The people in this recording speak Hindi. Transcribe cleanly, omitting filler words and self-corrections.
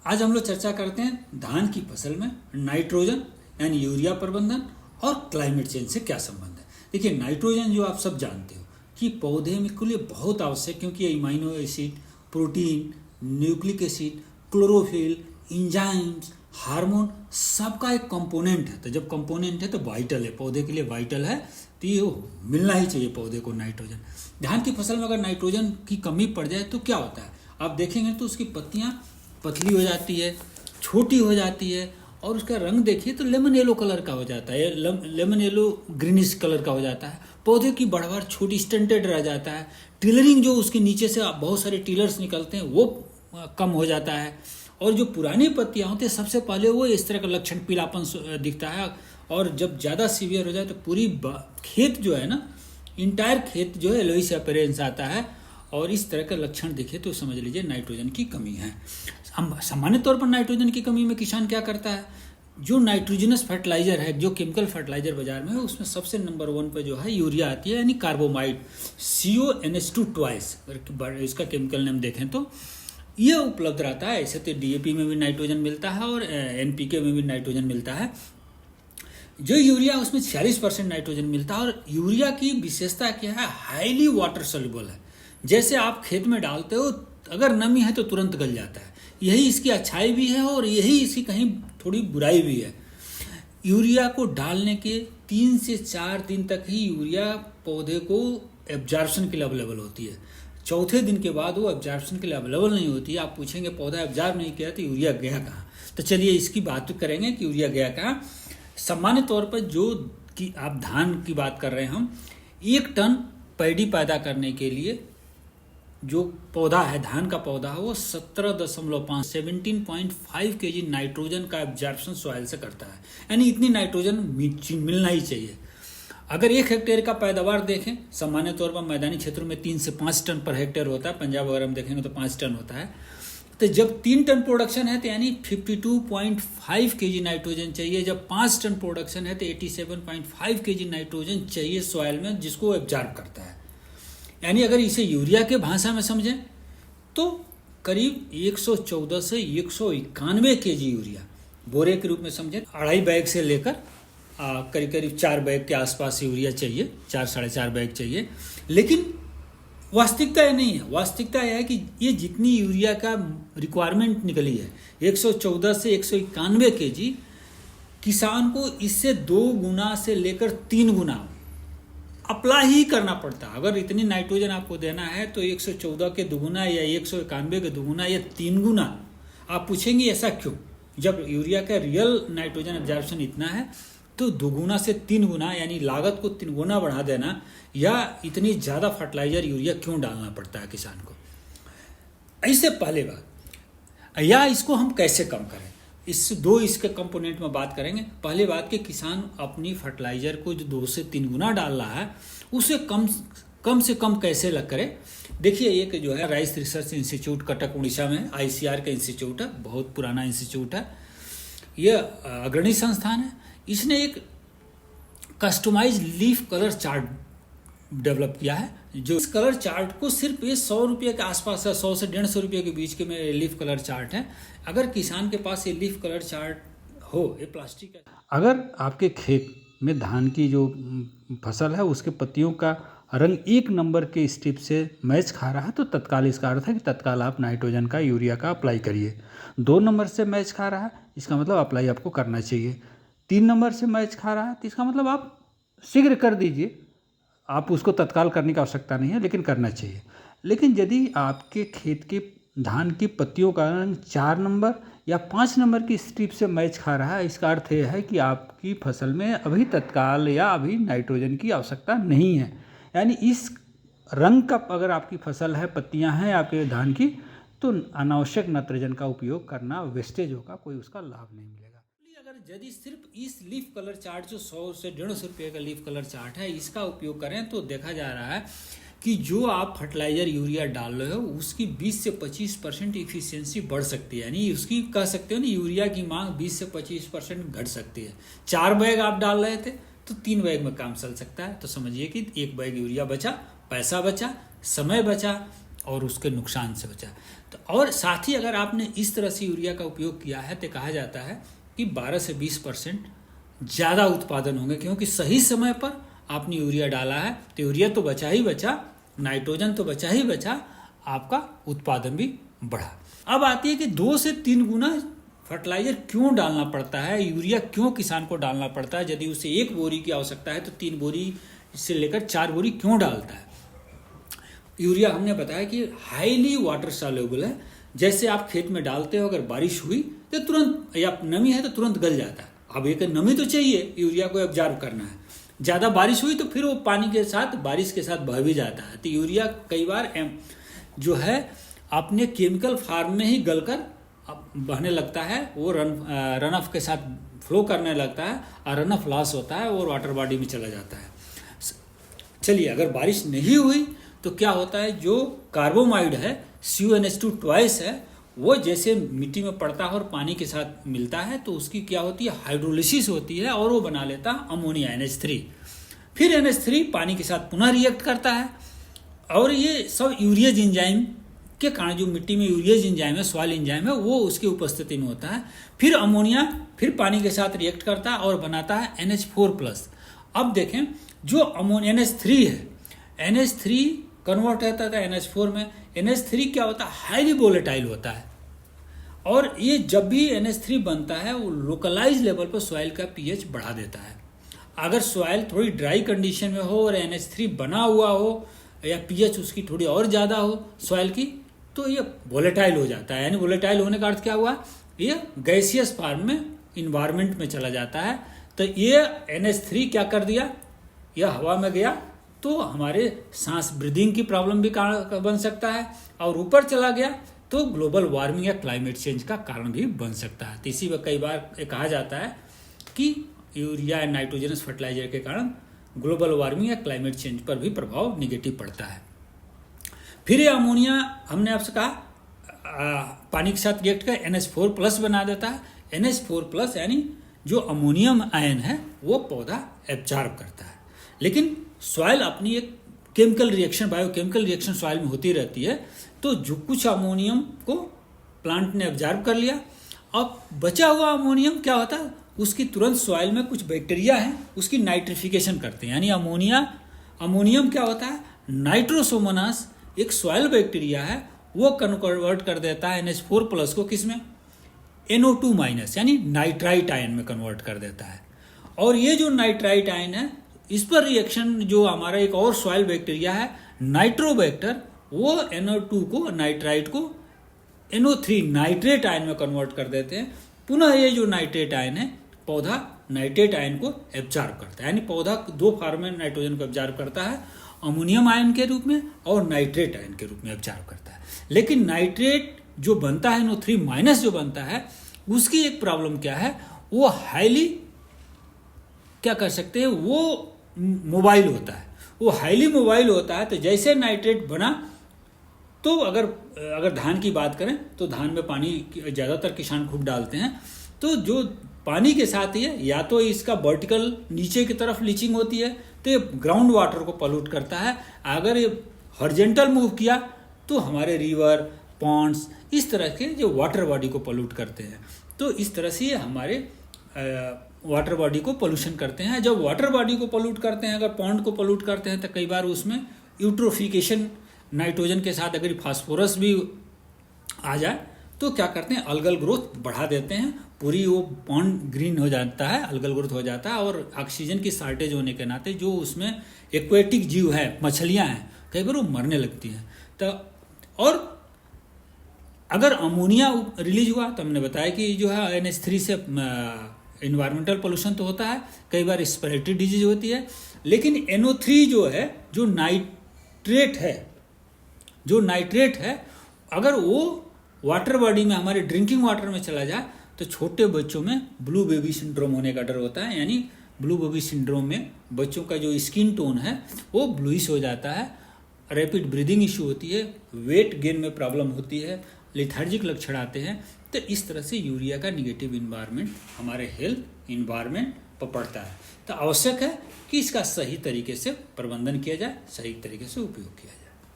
आज हम लोग चर्चा करते हैं धान की फसल में नाइट्रोजन यानी यूरिया प्रबंधन और क्लाइमेट चेंज से क्या संबंध है। देखिए, नाइट्रोजन जो आप सब जानते हो कि पौधे में के लिए बहुत आवश्यक, क्योंकि ये amino acid, protein, nucleic acid, chlorophyll, enzymes, hormone सबका एक कंपोनेंट है। तो जब कंपोनेंट है तो वाइटल है, पौधे के लिए वाइटल है, तो ये मिलना ही चाहिए पौधे को नाइट्रोजन। धान की फसल में अगर नाइट्रोजन की कमी पड़ जाए तो क्या होता है, आप देखेंगे तो उसकी पत्तियाँ पतली हो जाती है, छोटी हो जाती है, और उसका रंग देखिए तो लेमन येलो कलर का हो जाता है, लेमन येलो ग्रीनिश कलर का हो जाता है। पौधे की बढ़वार छोटी स्टंटेड रह जाता है। टिलरिंग जो उसके नीचे से बहुत सारे टिलर्स निकलते हैं वो कम हो जाता है। और जो पुरानी पत्तियाँ होती हैं सबसे पहले वो इस तरह का लक्षण पीलापन दिखता है। और जब ज़्यादा सीवियर हो जाए तो पूरी खेत जो है ना, इंटायर खेत जो है येलोइश अपीयरेंस आता है। और इस तरह का लक्षण दिखे तो समझ लीजिए नाइट्रोजन की कमी है। सामान्य तौर पर नाइट्रोजन की कमी में किसान क्या करता है, जो नाइट्रोजनस फर्टिलाइजर है, जो केमिकल फर्टिलाइजर बाजार में है, उसमें सबसे नंबर 1 पे जो है यूरिया आती है, यानी कार्बोमाइड, CONH2 ट्वाइस इसका केमिकल नेम देखें तो ये उपलब्ध रहता है। ऐसे तो DAP में भी नाइट्रोजन मिलता है और NPK में भी नाइट्रोजन मिलता है। जो यूरिया उसमें 46% नाइट्रोजन मिलता है। और यूरिया की विशेषता क्या है, हाईली वाटर सोल्यूबल है। जैसे आप खेत में डालते हो, अगर नमी है तो तुरंत गल जाता है। यही इसकी अच्छाई भी है और यही इसकी कहीं थोड़ी बुराई भी है। यूरिया को डालने के 3 से 4 दिन तक ही यूरिया पौधे को एब्जॉर्प्शन के लिए अवेलेबल होती है। चौथे दिन के बाद वो एब्जॉर्प्शन के लिए अवेलेबल नहीं होती है। आप पूछेंगे पौधा एब्जॉर्ब नहीं किया तो यूरिया गया कहाँ। तो चलिए इसकी बात करेंगे कि यूरिया गया कहाँ। सामान्य तौर पर जो कि आप धान की बात कर रहे हैं, हम 1 टन पैडी पैदा करने के लिए जो पौधा है, धान का पौधा है, वो 17.5 kg नाइट्रोजन का एब्जॉर्प्शन सॉइल से करता है। यानी इतनी नाइट्रोजन मिलना ही चाहिए। अगर 1 हेक्टेयर का पैदावार देखें, सामान्य तौर पर मैदानी क्षेत्रों में 3 से 5 टन पर हेक्टेयर होता है, पंजाब वगैरह में देखेंगे तो 5 टन होता है। तो जब 3 टन प्रोडक्शन है तो यानी 52.5 kg नाइट्रोजन चाहिए। जब 5 टन प्रोडक्शन है तो 87.5 kg नाइट्रोजन चाहिए सॉइल में, जिसको एब्जॉर्ब करता है। यानी अगर इसे यूरिया के भाषा में समझें तो करीब 114 से 191 kg यूरिया, बोरे के रूप में समझें 2.5 बैग से लेकर करीब 4 बैग के आसपास यूरिया चाहिए, 4-4.5 बैग चाहिए। लेकिन वास्तविकता ये नहीं है। वास्तविकता यह है कि ये जितनी यूरिया का रिक्वायरमेंट निकली है 114 से 191 kg, किसान को इससे 2 गुना से लेकर 3 गुना अप्लाई ही करना पड़ता है। अगर इतनी नाइट्रोजन आपको देना है तो 114 के दुगुना या 191 के दुगुना या 3 गुना। आप पूछेंगे ऐसा क्यों, जब यूरिया का रियल नाइट्रोजन एब्जॉर्प्शन इतना है तो 2 गुना से 3 गुना यानी लागत को 3 गुना बढ़ा देना, या इतनी ज़्यादा फर्टिलाइजर यूरिया क्यों डालना पड़ता है किसान को। इससे पहले बात, या इसको हम कैसे कम करें, इसके कंपोनेंट में बात करेंगे। पहले बात कि किसान अपनी फर्टिलाइजर को जो 2 से 3 गुना डाल रहा है उसे कम से कम कैसे करे। देखिए, एक जो है rice research institute Cuttack Orissa में, ICR का इंस्टीट्यूट है, बहुत पुराना इंस्टीट्यूट है, यह अग्रणी संस्थान है। इसने एक customise leaf colour chart develop किया है। जो इस कलर चार्ट को सिर्फ ये 100 रुपये के आसपास है, 100 से 150 रुपये के बीच के में लीफ कलर चार्ट है। अगर किसान के पास ये लीफ कलर चार्ट हो, ये प्लास्टिक का, अगर आपके खेत में धान की जो फसल है उसके पत्तियों का रंग 1 नंबर के स्ट्रिप से मैच खा रहा है तो तत्काल इसका अर्थ है कि तत्काल आप नाइट्रोजन का, यूरिया का अप्लाई करिए। 2 नंबर से मैच खा रहा है, इसका मतलब अप्लाई आपको करना चाहिए। 3 नंबर से मैच खा रहा है तो इसका मतलब आप शीघ्र कर दीजिए, आप उसको तत्काल करने की आवश्यकता नहीं है, लेकिन करना चाहिए। लेकिन यदि आपके खेत के धान की पत्तियों का रंग 4 नंबर या 5 नंबर की स्ट्रिप से मैच खा रहा है, इसका अर्थ यह है कि आपकी फसल में अभी तत्काल या अभी नाइट्रोजन की आवश्यकता नहीं है। यानी इस रंग का अगर आपकी फसल है, पत्तियां हैं आपके धान की, तो अनावश्यक नाइट्रोजन का उपयोग करना वेस्टेज होगा, कोई उसका लाभ नहीं मिलेगा। अगर यदि सिर्फ इस लीफ कलर चार्ट जो 100 से 150 रुपये का लीफ कलर चार्ट है, इसका उपयोग करें तो देखा जा रहा है कि जो आप फर्टिलाइजर यूरिया डाल रहे हो उसकी 20 से 25% इफिशियंसी बढ़ सकती है। यानी उसकी कह सकते हो ना, यूरिया की मांग 20 से 25% घट सकती है। 4 बैग आप डाल रहे थे तो 3 बैग में काम चल सकता है। तो समझिए कि 1 बैग यूरिया बचा, पैसा बचा, समय बचा, और उसके नुकसान से बचा। तो और साथ ही अगर आपने इस तरह से यूरिया का उपयोग किया है तो कहा जाता है कि 12 से 20% ज़्यादा उत्पादन होंगे, क्योंकि सही समय पर आपने यूरिया डाला है। तो यूरिया तो बचा ही बचा, नाइट्रोजन तो बचा ही बचा, आपका उत्पादन भी बढ़ा। अब आती है कि 2 से 3 गुना फर्टिलाइजर क्यों डालना पड़ता है, यूरिया क्यों किसान को डालना पड़ता है। यदि उसे 1 बोरी की आवश्यकता है तो 3 बोरी से लेकर 4 बोरी क्यों डालता है। यूरिया हमने बताया कि हाईली वाटर सॉल्युबल है। जैसे आप खेत में डालते हो, अगर बारिश हुई तो तुरंत, या नमी है तो तुरंत गल जाता है। अब एक नमी तो चाहिए यूरिया को एब्जॉर्ब करना है। ज़्यादा बारिश हुई तो फिर वो पानी के साथ, बारिश के साथ बह भी जाता है। तो यूरिया कई बार जो है अपने केमिकल फार्म में ही गलकर बहने लगता है, वो रन ऑफ के साथ फ्लो करने लगता है और रन ऑफ लॉस होता है और वाटर बॉडी में चला जाता है। चलिए, अगर बारिश नहीं हुई तो क्या होता है, जो कार्बोमाइड है CuNH2 ट्वाइस है, वो जैसे मिट्टी में पड़ता है और पानी के साथ मिलता है तो उसकी क्या होती है, हाइड्रोलिसिस होती है और वो बना लेता है अमोनिया NH3। फिर NH3 पानी के साथ पुनः रिएक्ट करता है और ये सब यूरियज एंजाइम के कारण, जो मिट्टी में यूरियज एंजाइम है, सॉइल एंजाइम है, वो उसकी उपस्थिति में होता है। फिर अमोनिया फिर पानी के साथ रिएक्ट करता है और बनाता है NH4+। अब देखें, जो NH3 है, NH3 कन्वर्ट होता है NH4 में। NH3 क्या होता है, हाईली वोलेटाइल होता है और ये जब भी NH3 बनता है वो लोकलाइज लेवल पर सॉइल का pH बढ़ा देता है। अगर सॉइल थोड़ी ड्राई कंडीशन में हो और NH3 बना हुआ हो या pH उसकी थोड़ी और ज़्यादा हो सॉइल की, तो ये वोलेटाइल हो जाता है। यानी वोलेटाइल होने का अर्थ क्या हुआ, ये गैसियस फॉर्म में इन्वायरमेंट में चला जाता है। तो ये NH3 क्या कर दिया, यह हवा में गया तो हमारे सांस ब्रीदिंग की प्रॉब्लम भी बन सकता है, और ऊपर चला गया तो ग्लोबल वार्मिंग या क्लाइमेट चेंज का कारण भी बन सकता है। तो इसी में कई बार कहा जाता है कि यूरिया एंड नाइट्रोजनस फर्टिलाइजर के कारण ग्लोबल वार्मिंग या क्लाइमेट चेंज पर भी प्रभाव निगेटिव पड़ता है। फिर ये अमोनिया हमने आपसे कहा पानी के साथ रिएक्ट कर NH4+ बना देता है। NH4+ यानी जो अमोनियम आयन है वो पौधा एब्जॉर्ब करता है। लेकिन सॉइल अपनी एक chemical reaction, biochemical reaction soil में होती रहती है, तो जो कुछ अमोनियम को प्लांट ने एब्जॉर्ब कर लिया, अब बचा हुआ अमोनियम क्या होता है, उसकी तुरंत सॉइल में कुछ बैक्टीरिया है उसकी नाइट्रिफिकेशन करते हैं। यानी अमोनियम क्या होता है, नाइट्रोसोमोनास एक सॉइल बैक्टीरिया है, वो कन्वर्ट कर देता है NH4+ को किसमें, NO2- यानी नाइट्राइट आयन में कन्वर्ट कर देता है। और ये जो नाइट्राइट आयन है, इस पर रिएक्शन जो हमारा एक और सॉइल बैक्टीरिया है नाइट्रोबैक्टर, वो NO2 को, नाइट्राइट को NO3 नाइट्रेट आयन में कन्वर्ट कर देते हैं। पुनः ये जो नाइट्रेट आयन है, पौधा नाइट्रेट आयन को एब्जॉर्ब करता है। यानी पौधा 2 फॉर्म में नाइट्रोजन को एब्जॉर्ब करता है, अमोनियम आयन के रूप में और नाइट्रेट आयन के रूप में एब्जॉर्ब करता है। लेकिन नाइट्रेट जो बनता है, NO3- जो बनता है, उसकी एक प्रॉब्लम क्या है, वो हाईली क्या कर सकते हैं, वो मोबाइल होता है। वो हाईली मोबाइल होता है। तो जैसे नाइट्रेट बना, तो अगर धान की बात करें तो धान में पानी ज़्यादातर किसान खूब डालते हैं, तो जो पानी के साथ ही है, या तो इसका वर्टिकल नीचे की तरफ लीचिंग होती है तो ये ग्राउंड वाटर को पॉल्यूट करता है। अगर ये हॉरिजॉन्टल मूव किया तो हमारे रिवर, पॉन्ड्स, इस तरह के जो वाटर बॉडी को पॉल्यूट करते हैं। तो इस तरह से ये हमारे वाटर बॉडी को पोल्यूशन करते हैं। जब वाटर बॉडी को पोल्यूट करते हैं, अगर पॉन्ड को पोल्यूट करते हैं, तो कई बार उसमें यूट्रोफिकेशन, नाइट्रोजन के साथ अगर फास्फोरस भी आ जाए तो क्या करते हैं, अलगल ग्रोथ बढ़ा देते हैं, पूरी वो पॉन्ड ग्रीन हो जाता है, अलगल ग्रोथ हो जाता है। और ऑक्सीजन की शॉर्टेज होने के नाते जो उसमें एक्वेटिक जीव है, मछलियाँ हैं, कई बार वो मरने लगती हैं। तो और अगर अमोनिया रिलीज हुआ तो हमने बताया कि जो है NH3 से इन्वायरमेंटल पोल्यूशन तो होता है, कई बार रेस्पिरेटरी डिजीज होती है। लेकिन NO3 जो है, जो नाइट्रेट है, अगर वो वाटर बॉडी में, हमारे ड्रिंकिंग वाटर में चला जाए तो छोटे बच्चों में ब्लू बेबी सिंड्रोम होने का डर होता है। यानी ब्लू बेबी सिंड्रोम में बच्चों का जो स्किन टोन है वो ब्लूइश हो जाता है, रैपिड ब्रीदिंग इशू होती है, वेट गेन में प्रॉब्लम होती है, लेथार्जिक लक्षण आते हैं। तो इस तरह से यूरिया का निगेटिव इन्वायरमेंट हमारे हेल्थ इन्वायरमेंट पर पड़ता है। तो आवश्यक है कि इसका सही तरीके से प्रबंधन किया जाए, सही तरीके से उपयोग किया जाए।